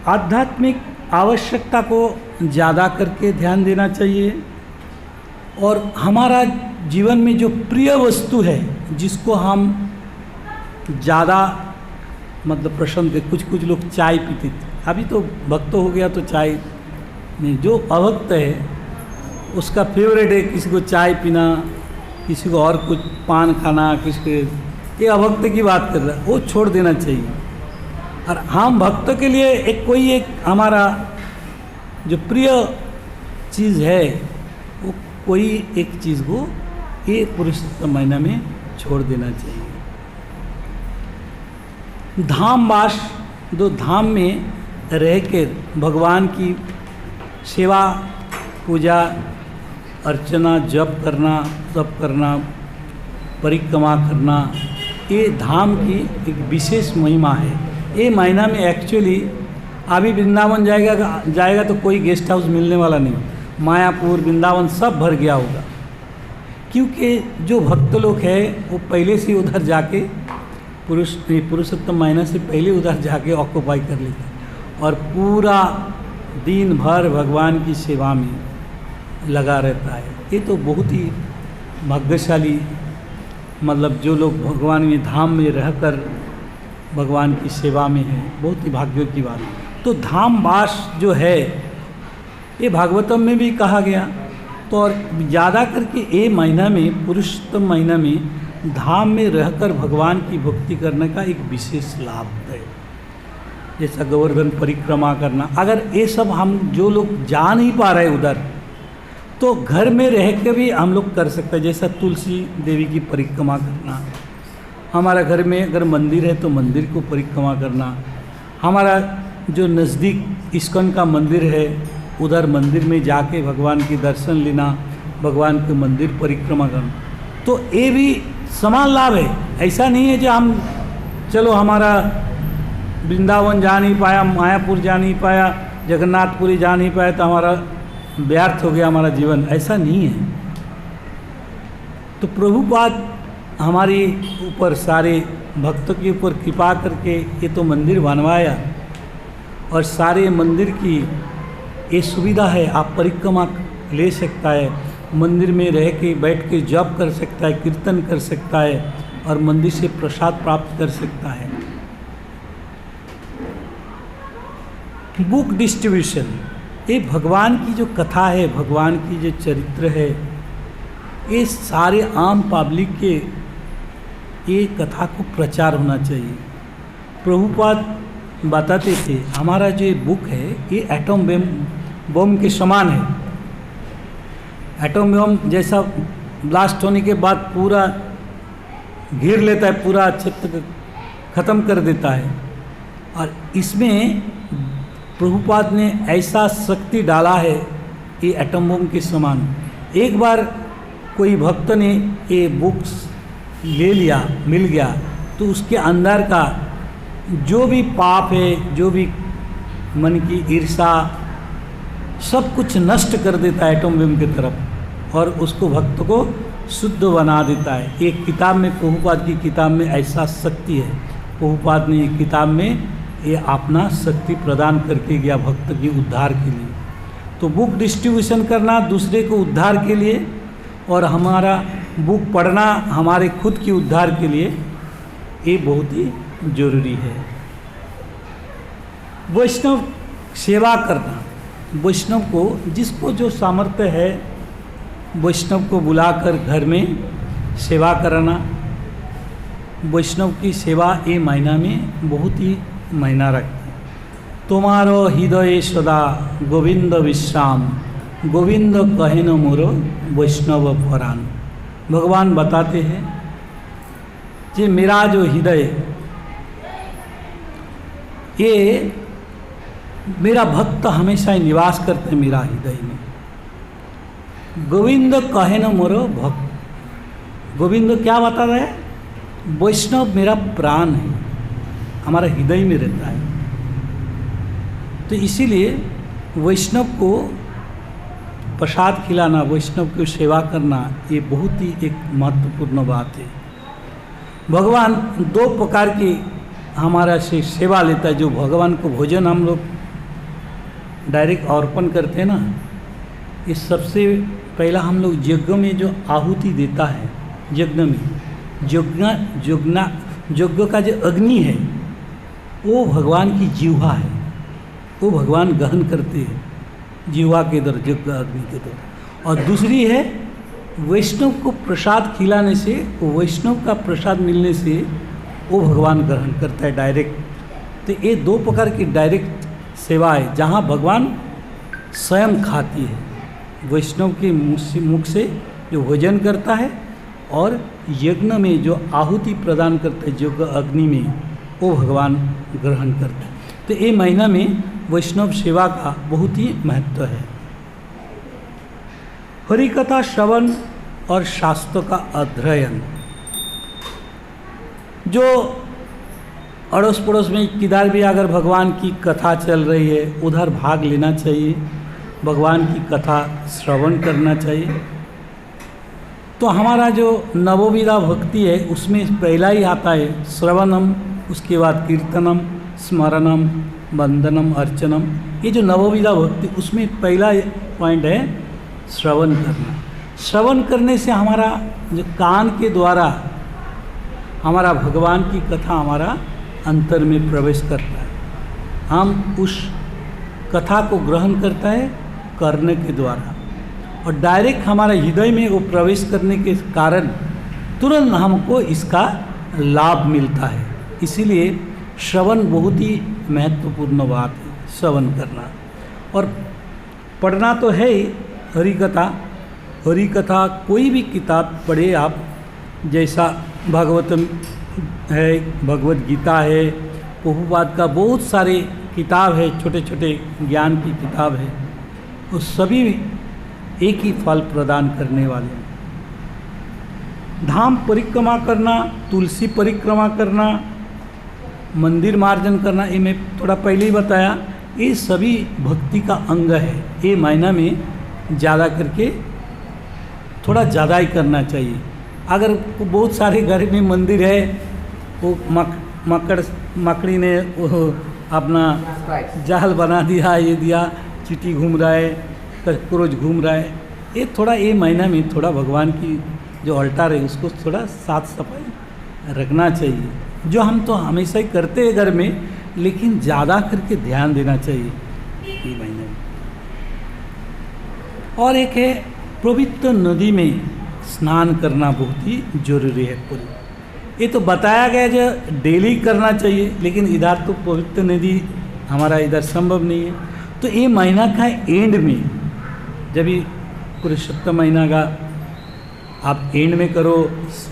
आध्यात्मिक आवश्यकता को ज़्यादा करके ध्यान देना चाहिए। और हमारा जीवन में जो प्रिय वस्तु है, जिसको हम ज़्यादा मतलब पसंद है, कुछ लोग चाय पीते थे, अभी तो भक्त हो गया तो चाय नहीं। जो अभक्त है उसका फेवरेट है किसी को चाय पीना, किसी को और कुछ पान खाना, किसी को, ये अभक्त की बात कर रहा है, वो छोड़ देना चाहिए। और हम भक्त के लिए एक हमारा जो प्रिय चीज़ है, वो कोई एक चीज़ को ये पुरुषोत्तम महीना में छोड़ देना चाहिए। धामवास, दो धाम में रह के भगवान की सेवा, पूजा, अर्चना, जप करना, तप करना, परिक्रमा करना, ये धाम की एक विशेष महिमा है। ये महीना में एक्चुअली अभी वृंदावन जाएगा तो कोई गेस्ट हाउस मिलने वाला नहीं, मायापुर, वृंदावन सब भर गया होगा, क्योंकि जो भक्त लोग हैं वो पहले से उधर जाके पुरुषोत्तम महीना से पहले उधर जाके ऑक्यूपाई कर लेते हैं और पूरा दिन भर भगवान की सेवा में लगा रहता है। ये तो बहुत ही भाग्यशाली, मतलब जो लोग भगवान में धाम में रहकर भगवान की सेवा में है, बहुत ही भाग्य की बात है। तो धामवास जो है ये भागवतम में भी कहा गया। तो और ज़्यादा करके ये महीना में, पुरुषोत्तम महीना में धाम में रहकर भगवान की भक्ति करने का एक विशेष लाभ है। जैसा गोवर्धन परिक्रमा करना, अगर ये सब हम जो लोग जा नहीं पा रहे उधर, तो घर में रह के भी हम लोग कर सकते हैं। जैसा तुलसी देवी की परिक्रमा करना, हमारा घर में अगर मंदिर है तो मंदिर को परिक्रमा करना, हमारा जो नज़दीक इस्कॉन का मंदिर है उधर मंदिर में जाके भगवान के दर्शन लेना, भगवान के मंदिर परिक्रमा करना, तो ये भी समान लाभ है। ऐसा नहीं है कि हम चलो हमारा वृंदावन जा नहीं पाया, मायापुर जा नहीं पाया, जगन्नाथपुरी जा नहीं पाया तो हमारा व्यर्थ हो गया हमारा जीवन, ऐसा नहीं है। तो प्रभुपाद हमारे ऊपर, सारे भक्तों के ऊपर कृपा करके ये तो मंदिर बनवाया और सारे मंदिर की ये सुविधा है, आप परिक्रमा ले सकता है, मंदिर में रह के बैठ के जप कर सकता है, कीर्तन कर सकता है और मंदिर से प्रसाद प्राप्त कर सकता है। बुक डिस्ट्रीब्यूशन, ये भगवान की जो कथा है, भगवान की जो चरित्र है, ये सारे आम पब्लिक के ये कथा को प्रचार होना चाहिए। प्रभुपाद बताते थे हमारा जो बुक है ये एटम बम के समान है। एटम बम जैसा ब्लास्ट होने के बाद पूरा घेर लेता है, पूरा क्षेत्र ख़त्म कर देता है, और इसमें प्रभुपाद ने ऐसा शक्ति डाला है ये एटम बम के समान। एक बार कोई भक्त ने ये बुक्स ले लिया, मिल गया, तो उसके अंदर का जो भी पाप है, जो भी मन की ईर्षा, सब कुछ नष्ट कर देता है एटम बम की तरफ और उसको भक्त को शुद्ध बना देता है। एक किताब में, प्रभुपाद की किताब में ऐसा शक्ति है। प्रभुपाद ने एक किताब में ये अपना शक्ति प्रदान करके गया भक्त के उद्धार के लिए। तो बुक डिस्ट्रीब्यूशन करना दूसरे को उद्धार के लिए और हमारा बुक पढ़ना हमारे खुद की उद्धार के लिए, ये बहुत ही जरूरी है। वैष्णव सेवा करना, वैष्णव को जिसको जो सामर्थ्य है वैष्णव को बुलाकर घर में सेवा कराना। वैष्णव की सेवा ये महीना में बहुत ही मायना रखती है। तुम्हारो हृदय सदा गोविंद विश्राम, गोविंद कहन मोरो वैष्णव परान। भगवान बताते हैं कि मेरा जो हृदय, ये मेरा भक्त हमेशा ही निवास करते हैं मेरा हृदय में। गोविंद कहन मोरो भक्त, गोविंद क्या बता रहे हैं? वैष्णव मेरा प्राण है, हमारा हृदय में रहता है। तो इसीलिए वैष्णव को प्रसाद खिलाना, वैष्णव की सेवा करना, ये बहुत ही एक महत्वपूर्ण बात है। भगवान दो प्रकार की हमारा से सेवा लेता है। जो भगवान को भोजन हम लोग डायरेक्ट अर्पण करते हैं ना, ये सबसे पहला हम लोग यज्ञ में जो आहुति देता है, यज्ञ में यज्ञ का जो अग्नि है वो भगवान की जीवा है, वो भगवान गहन करते हैं जीवा के दर, यज्ञ अग्नि के दर। और दूसरी है वैष्णव को प्रसाद खिलाने से, वैष्णव का प्रसाद मिलने से वो भगवान ग्रहण करता है डायरेक्ट। तो ये दो प्रकार की डायरेक्ट सेवा है जहाँ भगवान स्वयं खाती है, वैष्णव के मुख से जो भोजन करता है और यज्ञ में जो आहुति प्रदान करता है यज्ञ अग्नि में, वो भगवान ग्रहण करता है। तो ये महीना में वैष्णव सेवा का बहुत ही महत्व है। हरिकथा श्रवण और शास्त्रों का अध्ययन, जो अड़ोस पड़ोस में किधर भी अगर भगवान की कथा चल रही है उधर भाग लेना चाहिए, भगवान की कथा श्रवण करना चाहिए। तो हमारा जो नवोविधा भक्ति है उसमें पहला ही आता है श्रवणम, उसके बाद कीर्तनम, स्मरणम, वंदनम, अर्चनम। ये जो नवोविधा भक्ति उसमें पहला पॉइंट है श्रवण करना। श्रवण करने से हमारा जो कान के द्वारा हमारा भगवान की कथा हमारा अंतर में प्रवेश करता है, हम उस कथा को ग्रहण करता है करने के द्वारा, और डायरेक्ट हमारा हृदय में वो प्रवेश करने के कारण तुरंत हमको इसका लाभ मिलता है। इसीलिए श्रवण बहुत ही महत्वपूर्ण बात है, श्रवण करना। और पढ़ना तो है ही हरिकथा। हरिकथा कोई भी किताब पढ़े आप, जैसा भागवतम है, भगवत गीता है, प्रभुपाद का बहुत सारे किताब है, छोटे छोटे ज्ञान की किताब है, वो सभी एक ही फल प्रदान करने वाले हैं। धाम परिक्रमा करना, तुलसी परिक्रमा करना, मंदिर मार्जन करना, ये मैं थोड़ा पहले ही बताया, ये सभी भक्ति का अंग है। ये महीना में ज़्यादा करके थोड़ा ज़्यादा ही करना चाहिए। अगर बहुत सारे घर में मंदिर है, वो मकड़ी ने वो अपना जाल बना दिया, ये दिया, चींटी घूम रहा है, कॉकरोच घूम रहा है, ये थोड़ा ये महीना में थोड़ा भगवान की जो अल्टार है उसको थोड़ा साफ सफाई रखना चाहिए, जो हम तो हमेशा ही करते हैं घर में, लेकिन ज़्यादा करके ध्यान देना चाहिए ये महीने में। और एक है पवित्र नदी में स्नान करना बहुत ही जरूरी है। पूरी ये तो बताया गया जो डेली करना चाहिए, लेकिन इधर तो पवित्र नदी हमारा इधर संभव नहीं है। तो ये महीना का एंड में, जब ये पुरुषोत्तम महीना का आप एंड में करो,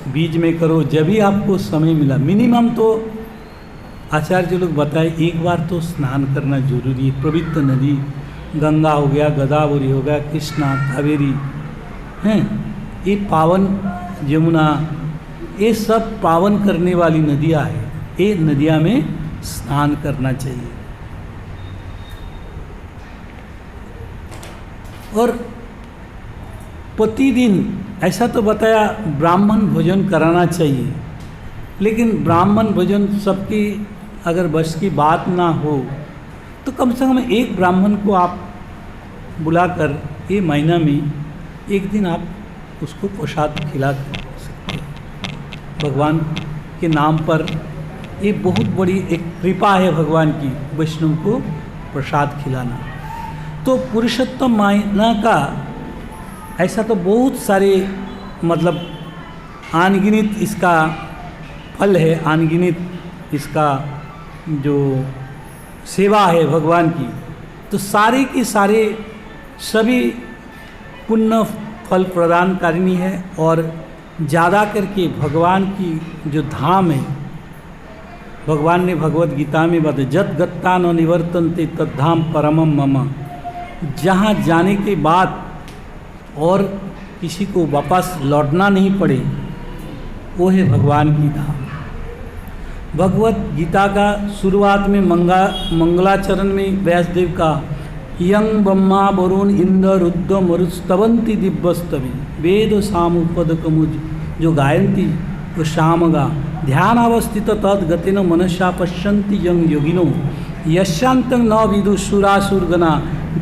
बीच में करो, जब भी आपको समय मिला, मिनिमम तो आचार्य लोग बताए एक बार तो स्नान करना जरूरी है। पवित्र नदी गंगा हो गया, गोदावरी हो गया, कृष्णा, कावेरी हैं, ये पावन, यमुना, ये सब पावन करने वाली नदियाँ हैं, ये नदियाँ में स्नान करना चाहिए। और प्रतिदिन ऐसा तो बताया ब्राह्मण भोजन कराना चाहिए, लेकिन ब्राह्मण भोजन सबकी अगर बस की बात ना हो तो कम से कम एक ब्राह्मण को आप बुलाकर ये महीना में एक दिन आप उसको प्रसाद खिला सकते हैं भगवान के नाम पर। ये बहुत बड़ी एक कृपा है भगवान की, वैष्णव को प्रसाद खिलाना। तो पुरुषोत्तम महीना का ऐसा तो बहुत सारे मतलब अनगिनत इसका फल है, अनगिनत इसका जो सेवा है भगवान की, तो सारे के सारे सभी पुण्य फल प्रदानकारिणी है। और ज़्यादा करके भगवान की जो धाम है, भगवान ने भगवत गीता में बताया, जत गत्ता न निवर्तन्ते तद्धाम परमम मम, जहाँ जाने के बाद और किसी को वापस लौटना नहीं पड़े, वो है भगवान की धाम। भगवत गीता का शुरुआत में मंगलाचरण में व्यासदेव का यं ब्रह्मा वरुण इंद्र रुद्र मरुस्तवंती दिव्यस्तवी वेद साम उपदकमुज जो गायंती वो शामगा ध्यान अवस्थित तद गतेन मनसा पश्यन्ति यं योगिनो यशांतं न विदु सुरासुरगना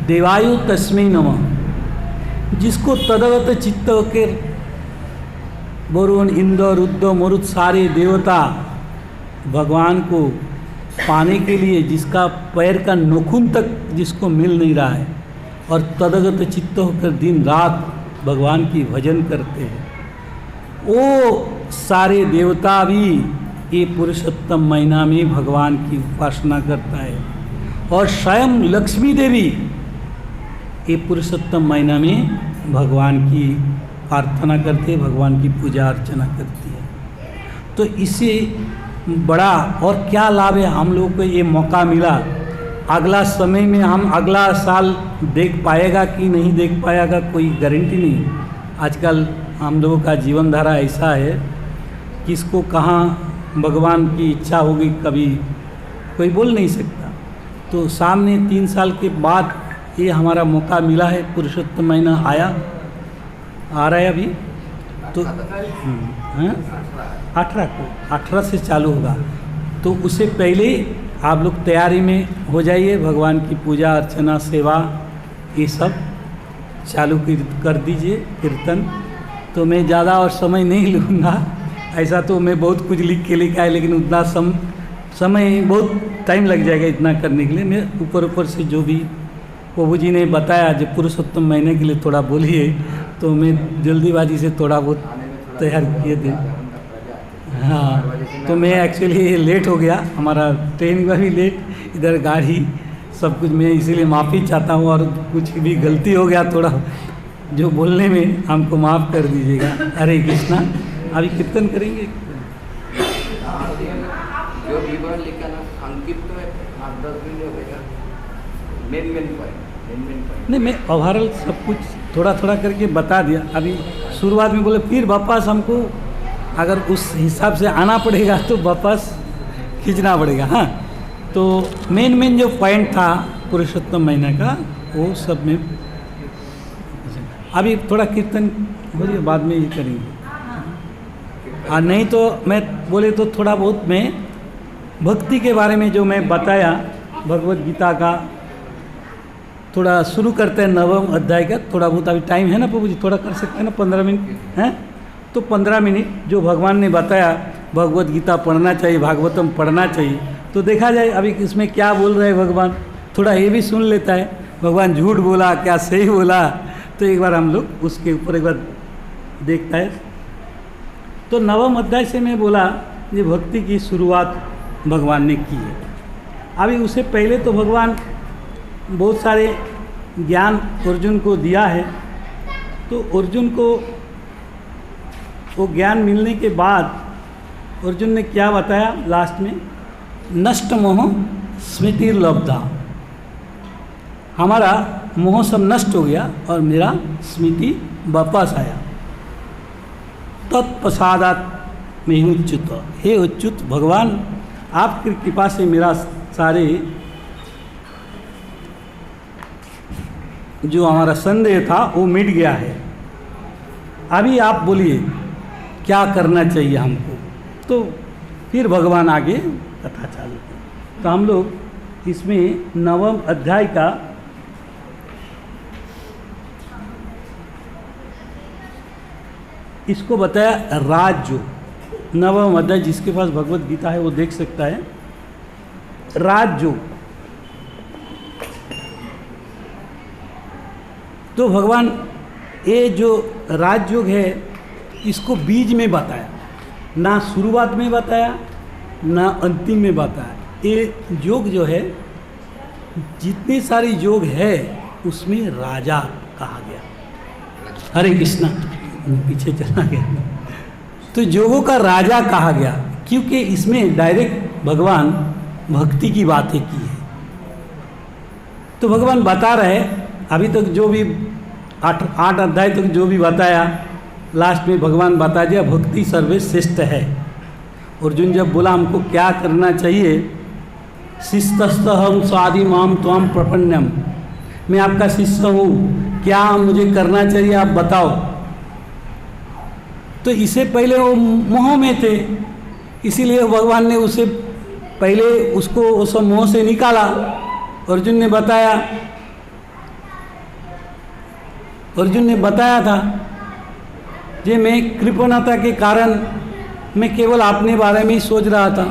देवायु तस्मै नमः। जिसको तदगत चित्त के वरुण इंद्र रुद्र मरुत सारे देवता भगवान को पाने के लिए, जिसका पैर का नखून तक जिसको मिल नहीं रहा है, और तदगत चित्त होकर दिन रात भगवान की भजन करते हैं, वो सारे देवता भी ये पुरुषोत्तम महीना में भगवान की उपासना करता है। और स्वयं लक्ष्मी देवी ये पुरुषोत्तम महीना में भगवान की प्रार्थना करते, भगवान की पूजा अर्चना करती है। तो इससे बड़ा और क्या लाभ है हम लोग को ये मौका मिला। अगला समय में हम अगला साल देख पाएगा कि नहीं देख पाएगा कोई गारंटी नहीं। आजकल हम लोगों का जीवन धारा ऐसा है, किसको कहाँ भगवान की इच्छा होगी कभी कोई बोल नहीं सकता। तो सामने 3 साल के बाद ये हमारा मौका मिला है, पुरुषोत्तम महीना आ रहा है अभी तो 18 से चालू होगा। तो उससे पहले आप लोग तैयारी में हो जाइए, भगवान की पूजा अर्चना सेवा ये सब चालू कर दीजिए, कीर्तन। तो मैं ज़्यादा और समय नहीं लूँगा, ऐसा तो मैं बहुत कुछ लिख के लिखा है, लेकिन उतना समय बहुत टाइम लग जाएगा इतना करने के लिए। मैं ऊपर से जो भी प्रभु जी ने बताया जो पुरुषोत्तम महीने के लिए थोड़ा बोलिए, तो मैं जल्दीबाजी से थोड़ा बहुत तैयार किए थे। हाँ, तो मैं एक्चुअली लेट हो गया, हमारा ट्रेन का भी लेट, इधर गाड़ी सब कुछ, मैं इसीलिए माफ़ी चाहता हूँ। और कुछ भी गलती हो गया थोड़ा जो बोलने में, हमको माफ़ कर दीजिएगा। हरे कृष्णा। अभी कीर्तन करेंगे। जो विवरण लिखा ना अंकित तो 8-10 मिनट हो गएगा। मेन पॉइंट नहीं, मैं ओवरऑल सब कुछ थोड़ा थोड़ा करके बता दिया। अभी शुरुआत में बोले फिर वापस हमको अगर उस हिसाब से आना पड़ेगा तो वापस खींचना पड़ेगा। हाँ, तो मेन जो पॉइंट था पुरुषोत्तम महीना का वो सब में अभी थोड़ा कीर्तन हो रही है, बाद में ये करेंगे। और नहीं तो मैं बोले तो थोड़ा बहुत मैं भक्ति के बारे में जो मैं बताया भगवत गीता का थोड़ा शुरू करते हैं 9वें अध्याय का। थोड़ा बहुत अभी टाइम है ना प्रभु जी, थोड़ा कर सकते हैं ना 15 मिनट हैं? तो 15 मिनट जो भगवान ने बताया भगवत गीता पढ़ना चाहिए, भागवतम पढ़ना चाहिए। तो देखा जाए अभी इसमें क्या बोल रहे हैं भगवान, थोड़ा ये भी सुन लेता है भगवान झूठ बोला क्या सही बोला। तो एक बार हम लोग उसके ऊपर एक बार देखता है। तो 9वें अध्याय से मैं बोला ये भक्ति की शुरुआत भगवान ने की है। अभी उससे पहले तो भगवान बहुत सारे ज्ञान अर्जुन को दिया है। तो अर्जुन को वो ज्ञान मिलने के बाद अर्जुन ने क्या बताया लास्ट में, नष्ट मोह स्मृति लब्धा, हमारा मोह सब नष्ट हो गया और मेरा स्मृति वापस आया। तत्प्रसादात में ही उच्युत, हे उच्युत भगवान आपकी कृपा से मेरा सारे जो हमारा संदेह था वो मिट गया है। अभी आप बोलिए क्या करना चाहिए हमको। तो फिर भगवान आगे कथा चालू की। तो हम लोग इसमें 9वें अध्याय का इसको बताया राजयोग। 9वें अध्याय जिसके पास भगवत गीता है वो देख सकता है। राजयोग तो भगवान ये जो राजयोग है इसको बीज में बताया, ना शुरुआत में बताया ना अंतिम में बताया। ये योग जो है जितने सारे योग है उसमें राजा कहा गया। हरे कृष्णा, पीछे चला गया। तो योगों का राजा कहा गया क्योंकि इसमें डायरेक्ट भगवान भक्ति की बातें की है। तो भगवान बता रहे अभी तक जो भी 8 अध्याय तक जो भी बताया, लास्ट में भगवान बता दिया भक्ति सर्वश्रेष्ठ है। अर्जुन जब बोला हमको क्या करना चाहिए, शिष्यस्त हम स्वादि माम त्वाम प्रपन्नम, मैं आपका शिष्य हूँ, क्या मुझे करना चाहिए आप बताओ। तो इससे पहले वो मोह में थे, इसीलिए भगवान ने उसे पहले उसको उस मोह से निकाला। अर्जुन ने बताया था कि मैं कृपणता के कारण मैं केवल अपने बारे में ही सोच रहा था।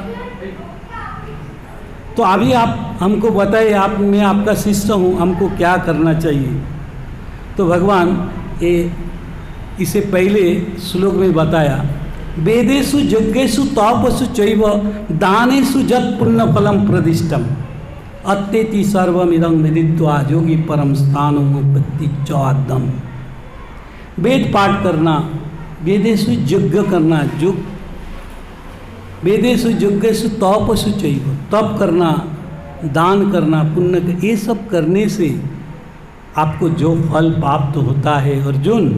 तो अभी आप हमको बताइए, मैं आपका शिष्य हूँ, हमको क्या करना चाहिए। तो भगवान ये इसे पहले श्लोक में बताया वेदेषु यज्ञेषु तपसु चैव दानेषु यत् पुण्यफलं प्रदिष्टम अत्येति सर्वमिदं विदित्वा योगी परम स्थानमुपत्ति चौदम। वेद पाठ करना, वेदेषु यज्ञ करना, वेदेषु यज्ञेषु तपसु चैव, तप करना, दान करना, पुण्य, ये सब करने से आपको जो फल प्राप्त होता है अर्जुन,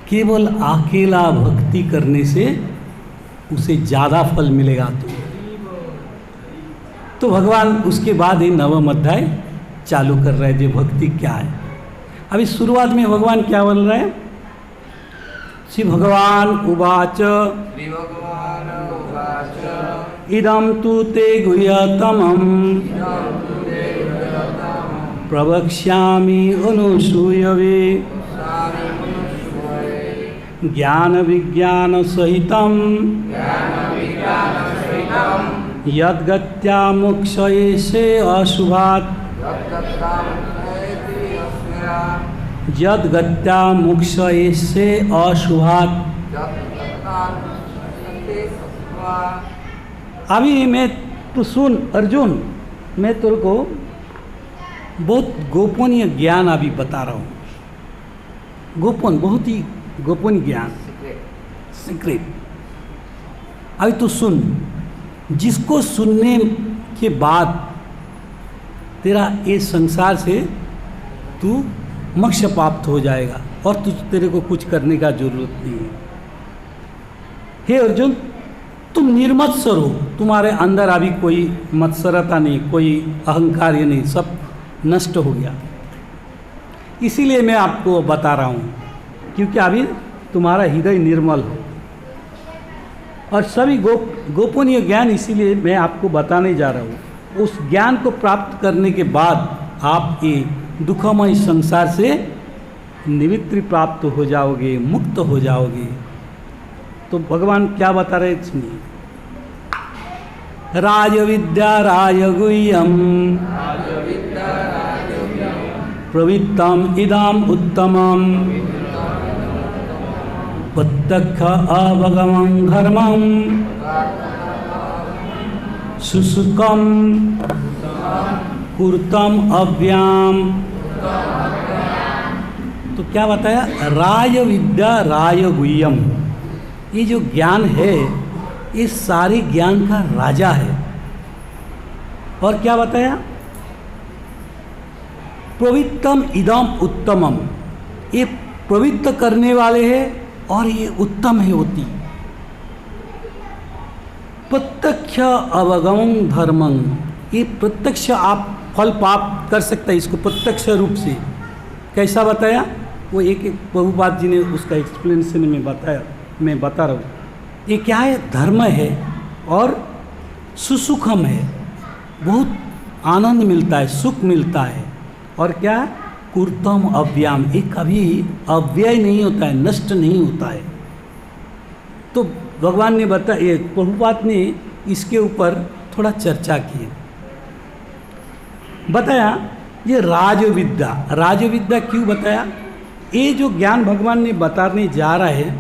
केवल अकेला भक्ति करने से उसे ज़्यादा फल मिलेगा। तो भगवान उसके बाद ये नवम अध्याय चालू कर रहे हैं, जो भक्ति क्या है। अभी शुरुआत में भगवान क्या बोल रहे हैं? श्री भगवान उवाच इदं तु ते गुह्यतमं प्रवक्ष्यामि अनुसूयवे ज्ञान विज्ञान सहितं यद्गत्या मोक्षयेषे अशुभात् यद्गत्या मोक्षयेषे अशुभात्। अभी मैं तो सुन अर्जुन, मैं तेरे को बहुत गोपनीय ज्ञान अभी बता रहा हूँ। गोपन, बहुत ही गोपन ज्ञान, सीक्रेट। अभी तो सुन, जिसको सुनने के बाद तेरा ये संसार से तू मोक्ष प्राप्त हो जाएगा और तेरे को कुछ करने का जरूरत नहीं है। हे अर्जुन, तुम निर्मत्सर हो, तुम्हारे अंदर अभी कोई मत्सरता नहीं, कोई अहंकार नहीं, सब नष्ट हो गया। इसीलिए मैं आपको बता रहा हूँ, क्योंकि अभी तुम्हारा हृदय निर्मल हो। और सभी गोपनीय ज्ञान इसीलिए मैं आपको बताने जा रहा हूँ। उस ज्ञान को प्राप्त करने के बाद आप ये दुखमय संसार से निवृत्ति प्राप्त हो जाओगे, मुक्त हो जाओगे। तो भगवान क्या बता रहे, सुनिए। राजविद्या राजगुह्यम प्रवृत्तम इदम उत्तमम प्रत्यक्ष अवगमं धर्मं शुशुकम कुर्तम अव्याम। तो क्या बताया? राय विद्या राय गुह्यम, ये जो ज्ञान है ये सारे ज्ञान का राजा है। और क्या बताया? प्रवृत्तम इदम उत्तमम, ये प्रवृत्त करने वाले हैं और ये उत्तम है होती। प्रत्यक्ष अवगमं धर्मं, ये प्रत्यक्ष आप फल प्राप्त कर सकते हैं इसको प्रत्यक्ष रूप से। कैसा बताया? वो एक प्रभुपाद जी ने उसका एक्सप्लेनेशन में बताया, मैं बता रहा हूँ। ये क्या है? धर्म है और सुसुखम है, बहुत आनंद मिलता है, सुख मिलता है। और क्या? कुर्तम अव्याम, ये कभी अव्यय नहीं होता है, नष्ट नहीं होता है। तो भगवान ने बताया, प्रभुपाद ने इसके ऊपर थोड़ा चर्चा की, बताया ये राजविद्या। राजविद्या क्यों बताया? ये जो ज्ञान भगवान ने बताने जा रहा है,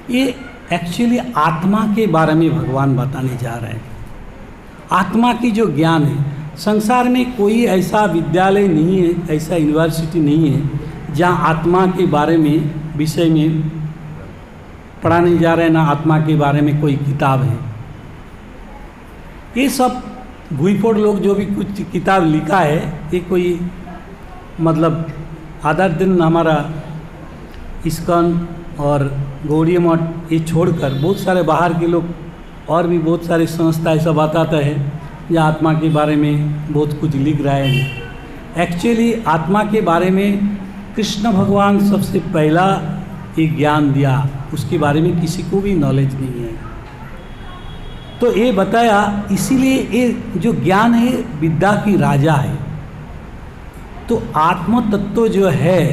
ये एक्चुअली आत्मा के बारे में भगवान बताने जा रहे हैं। आत्मा की जो ज्ञान है, संसार में कोई ऐसा विद्यालय नहीं है, ऐसा यूनिवर्सिटी नहीं है जहाँ आत्मा के बारे में विषय में पढ़ाने जा रहे हैं, ना आत्मा के बारे में कोई किताब है। ये सब भूईफोड़ लोग जो भी कुछ किताब लिखा है, ये कोई मतलब आधार दिन हमारा इस्कॉन और गौड़ीय मठ ये छोड़कर बहुत सारे बाहर के लोग और भी बहुत सारे संस्था ऐसा बताता है या आत्मा के बारे में बहुत कुछ लिख रहा है। एक्चुअली आत्मा के बारे में कृष्ण भगवान सबसे पहला ये ज्ञान दिया, उसके बारे में किसी को भी नॉलेज नहीं है। तो ये बताया, इसीलिए ये जो ज्ञान है विद्या की राजा है। तो आत्म तत्व जो है,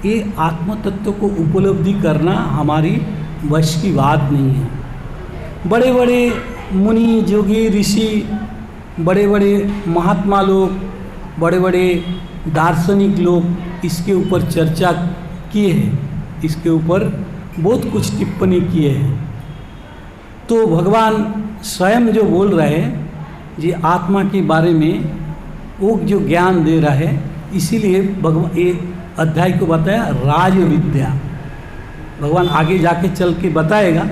ये आत्म तत्व को उपलब्धि करना हमारी वश की बात नहीं है। बड़े बड़े मुनि जोगी ऋषि, बड़े बड़े महात्मा लोग, बड़े बड़े दार्शनिक लोग इसके ऊपर चर्चा किए हैं, इसके ऊपर बहुत कुछ टिप्पणी किए हैं। तो भगवान स्वयं जो बोल रहे हैं जी आत्मा के बारे में, वो जो ज्ञान दे रहा है, इसीलिए भगवान ये अध्याय को बताया राज विद्या। भगवान आगे जाके चल के बताएगा,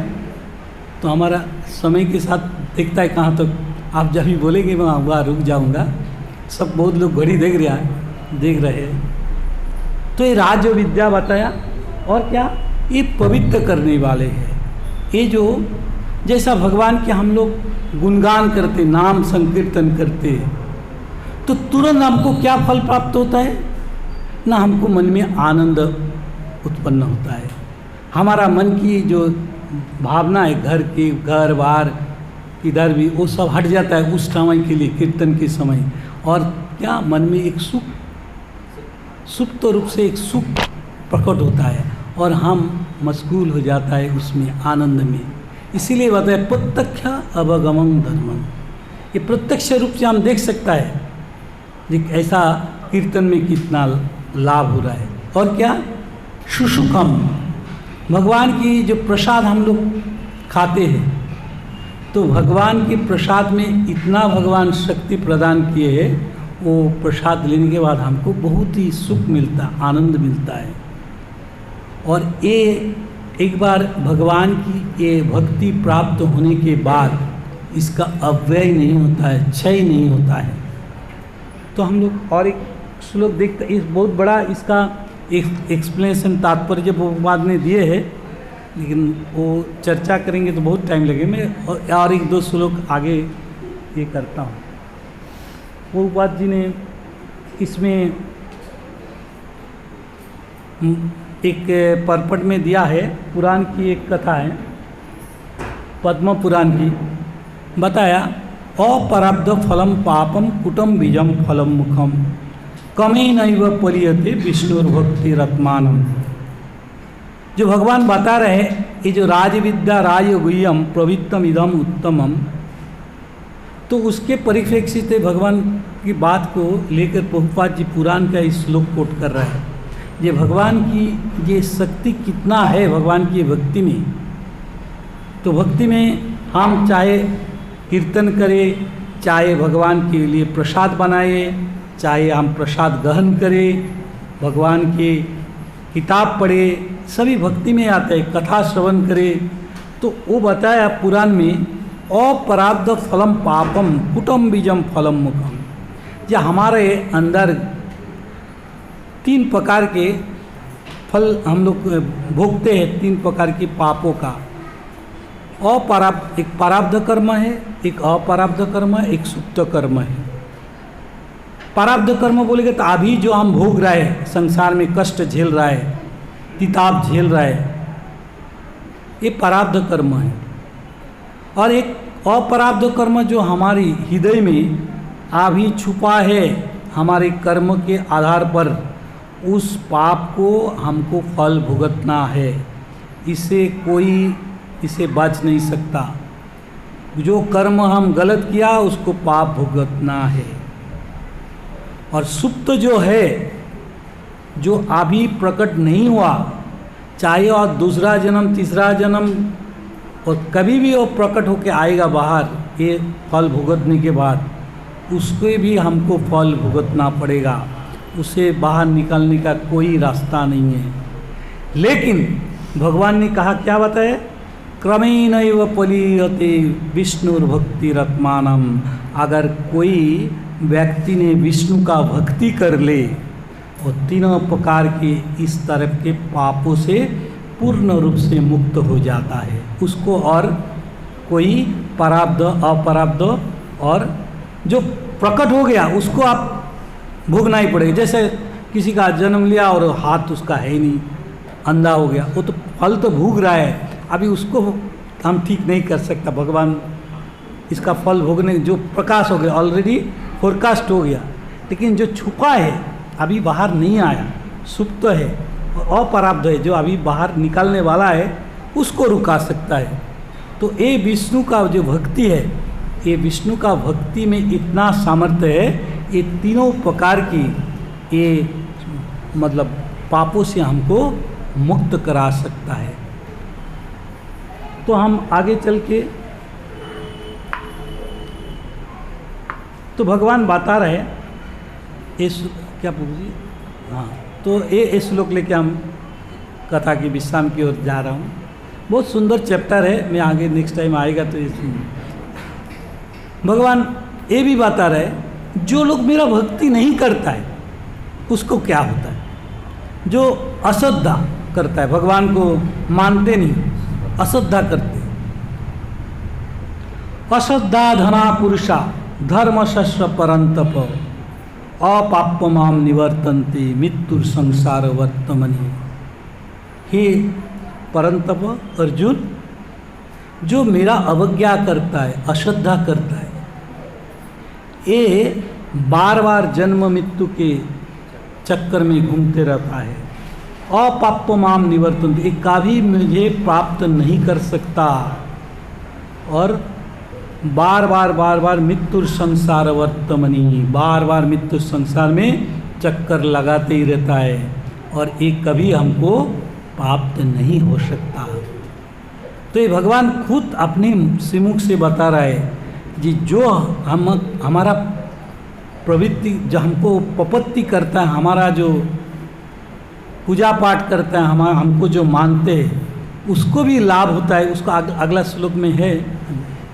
तो हमारा समय के साथ देखता है कहाँ तक। आप जब भी बोलेंगे मैं वहाँ रुक जाऊँगा। सब बहुत लोग घड़ी देख रहे हैं। तो ये राज विद्या बताया, और क्या, ये पवित्र करने वाले हैं। ये जो जैसा भगवान के हम लोग गुणगान करते, नाम संकीर्तन करते हैं, तो तुरंत हमको क्या फल प्राप्त होता है ना, हमको मन में आनंद उत्पन्न होता है। हमारा मन की जो भावना है घर बार इधर भी, वो सब हट जाता है उस समय के लिए, कीर्तन के समय। और क्या, मन में एक सुप्त रूप से एक सुख प्रकट होता है, और हम मशगूल हो जाता है उसमें, आनंद में। इसीलिए बताया प्रत्यक्ष अवगमन धर्मम। ये प्रत्यक्ष रूप से हम देख सकता है कि ऐसा कीर्तन में कितना लाभ हो रहा है। और क्या, सुसुखम, भगवान की जो प्रसाद हम लोग खाते हैं, तो भगवान के प्रसाद में इतना भगवान शक्ति प्रदान किए है, वो प्रसाद लेने के बाद हमको बहुत ही सुख मिलता, आनंद मिलता है। और ये एक बार भगवान की ये भक्ति प्राप्त होने के बाद इसका अव्यय नहीं होता है, क्षय नहीं होता है। तो हम लोग और एक श्लोक देखते, इस बहुत बड़ा इसका एक एक्सप्लेनेशन तात्पर्य बाद में दिए है, लेकिन वो चर्चा करेंगे तो बहुत टाइम लगेगा। मैं और एक दो श्लोक आगे ये करता हूँ। प्रभुपाद जी ने इसमें एक परपट में दिया है, पुराण की एक कथा है, पद्म पुराण की, बताया अपराब्ध फलम पापम कुटम बीजम फलम मुखम कमेनैव पलियते विष्णुर्भक्ति रत्मानम। जो भगवान बता रहे ये जो राजविद्या राजगुह्यम प्रवृत्तम इदम उत्तमम, तो उसके परिप्रेक्ष्य से भगवान की बात को लेकर प्रभुपाद जी पुराण का इस श्लोक कोट कर रहे हैं। ये भगवान की ये शक्ति कितना है भगवान की भक्ति में। तो भक्ति में हम चाहे कीर्तन करें, चाहे भगवान के लिए प्रसाद बनाए, चाहे हम प्रसाद ग्रहण करें, भगवान के किताब पढ़े, सभी भक्ति में आते हैं, कथा श्रवण करें। तो वो बताया पुराण में अपराब्ध फलम पापम कुटम बीजम फलम मुखम। या हमारे अंदर 3 प्रकार के फल हम लोग भोगते हैं, 3 प्रकार के पापों का। एक प्रारब्ध कर्म है, एक अपराब्ध कर्म है, एक सुप्त कर्म है। प्रारब्ध कर्म बोलेंगे तो अभी जो हम भोग रहे हैं, संसार में कष्ट झेल रहा है, तिताब झेल रहा है, ये प्रारब्ध कर्म है। और एक अपराब्ध कर्म जो हमारी हृदय में अभी छुपा है, हमारे कर्म के आधार पर उस पाप को हमको फल भुगतना है, इसे बच नहीं सकता। जो कर्म हम गलत किया उसको पाप भुगतना है। और सुप्त जो है, जो अभी प्रकट नहीं हुआ, चाहे और दूसरा जन्म तीसरा जन्म और कभी भी वो प्रकट होके आएगा बाहर, ये फल भुगतने के बाद उसके भी हमको फल भुगतना पड़ेगा, उसे बाहर निकलने का कोई रास्ता नहीं है। लेकिन भगवान ने कहा, क्या बताया, क्रमेणैव पलीयते विष्णुर्भक्ति रत्मानम। अगर कोई व्यक्ति ने विष्णु का भक्ति कर ले और 3 प्रकार के इस तरह के पापों से पूर्ण रूप से मुक्त हो जाता है। उसको और कोई प्रारब्ध अपराब्ध और जो प्रकट हो गया उसको आप भोगना ही पड़ेगा। जैसे किसी का जन्म लिया और हाथ उसका है ही नहीं, अंधा हो गया, वो तो फल तो भोग रहा है, अभी उसको हम ठीक नहीं कर सकता। भगवान इसका फल भोगने, जो प्रकाश हो गया ऑलरेडी फोरकास्ट हो गया, लेकिन जो छुपा है अभी बाहर नहीं आया, सुप्त है और अपराब्ध है, जो अभी बाहर निकलने वाला है, उसको रुका सकता है। तो ये विष्णु का जो भक्ति है, ये विष्णु का भक्ति में इतना सामर्थ्य है, ये 3 प्रकार की ये मतलब पापों से हमको मुक्त करा सकता है। तो हम आगे चल के तो भगवान बता रहे इस क्या पूछिए, हाँ, तो ये श्लोक लेके हम कथा की विश्राम की ओर जा रहा हूँ। बहुत सुंदर चैप्टर है, मैं आगे नेक्स्ट टाइम आएगा तो ये भगवान ये भी बता रहे, जो लोग मेरा भक्ति नहीं करता है उसको क्या होता है, जो अश्रद्धा करता है, भगवान को मानते नहीं, अश्रद्धा करते। अश्रद्धा धना पुरुषा धर्म शस्त्र परंतप अपाप्यमाम निवर्तन्ते मृत्यु संसार वर्तमनि। हे परंतप अर्जुन, जो मेरा अवज्ञा करता है, अश्रद्धा करता है, ये बार बार जन्म मृत्यु के चक्कर में घूमते रहता है। अपाप्यमाम निवर्तन्ते, ये कभी मुझे प्राप्त नहीं कर सकता, और बार बार मृत्यु संसार वर्तमनि, बार बार मृत्यु संसार में चक्कर लगाते ही रहता है, और ये कभी हमको प्राप्त नहीं हो सकता। तो ये भगवान खुद अपने श्रीमुख से बता रहा है जी, जो हमारा प्रवृत्ति, जो हमको प्रपत्ति करता है, हमारा जो पूजा पाठ करता है, हमको जो मानते हैं, उसको भी लाभ होता है। उसको अगला श्लोक में है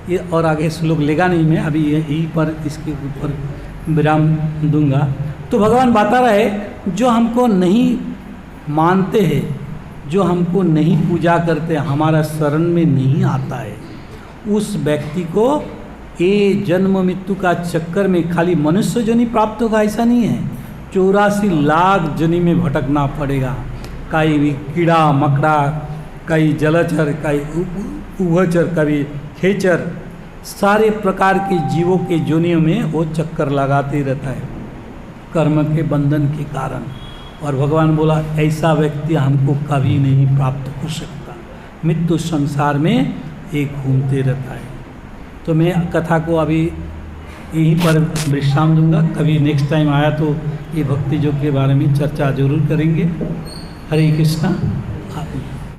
ये, और आगे श्लोक लेगा नहीं, मैं अभी यहीं पर इसके ऊपर विराम दूंगा। तो भगवान बता रहा है, जो हमको नहीं मानते हैं, जो हमको नहीं पूजा करते, हमारा शरण में नहीं आता है, उस व्यक्ति को ये जन्म मृत्यु का चक्कर में खाली मनुष्य जनी प्राप्त होगा ऐसा नहीं है, 84 लाख जनी में भटकना पड़ेगा। कई कीड़ा मकड़ा, कई जलचर, कई उभयचर, कभी खेचर, सारे प्रकार के जीवों के जोनियों में वो चक्कर लगाते रहता है कर्म के बंधन के कारण। और भगवान बोला, ऐसा व्यक्ति हमको कभी नहीं प्राप्त हो सकता, मृत्यु संसार में एक घूमते रहता है। तो मैं कथा को अभी यहीं पर विश्राम दूंगा, कभी नेक्स्ट टाइम आया तो ये भक्ति योग के बारे में चर्चा जरूर करेंगे। हरे कृष्णा।